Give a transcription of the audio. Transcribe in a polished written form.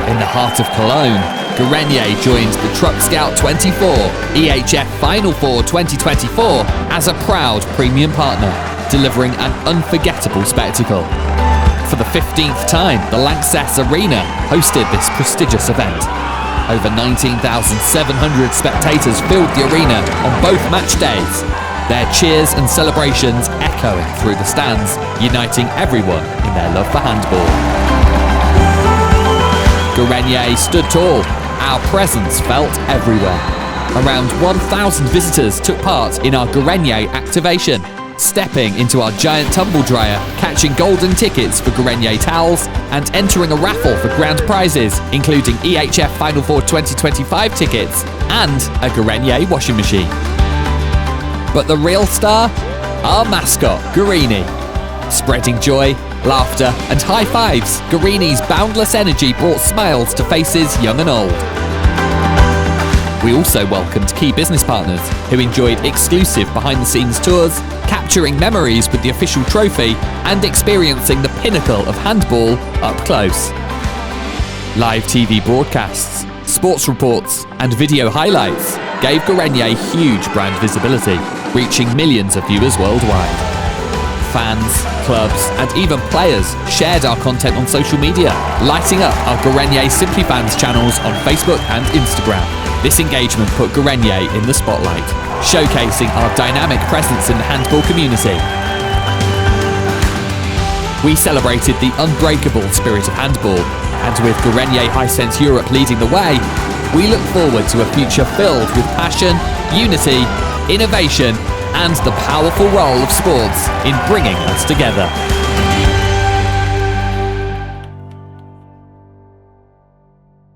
In the heart of Cologne, Gorenje joined the TruckScout24 EHF Final4 2024 as a proud premium partner, delivering an unforgettable spectacle. For the 15th time, the Lanxess Arena hosted this prestigious event. Over 19,700 spectators filled the arena on both match days, their cheers and celebrations echoing through the stands, uniting everyone in their love for handball. Gorenje stood tall. Our presence felt everywhere. Around 1,000 visitors took part in our Gorenje Activation, stepping into our giant tumble dryer, catching golden tickets for Gorenje towels, and entering a raffle for grand prizes, including EHF Final4 2025 tickets and a Gorenje washing machine. But the real star? Our mascot, Gorenje. Spreading joy, laughter, and high fives, Gorenje's boundless energy brought smiles to faces young and old. We also welcomed key business partners who enjoyed exclusive behind-the-scenes tours, capturing memories with the official trophy and experiencing the pinnacle of handball up close. Live TV broadcasts, sports reports, and video highlights gave Gorenje huge brand visibility, reaching millions of viewers worldwide. Fans, clubs, and even players shared our content on social media, lighting up our Gorenje Simply Fans channels on Facebook and Instagram. This engagement put Gorenje in the spotlight, showcasing our dynamic presence in the handball community. We celebrated the unbreakable spirit of handball, and with Gorenje Hisense Europe leading the way, we look forward to a future filled with passion, unity, innovation, and the powerful role of sports in bringing us together.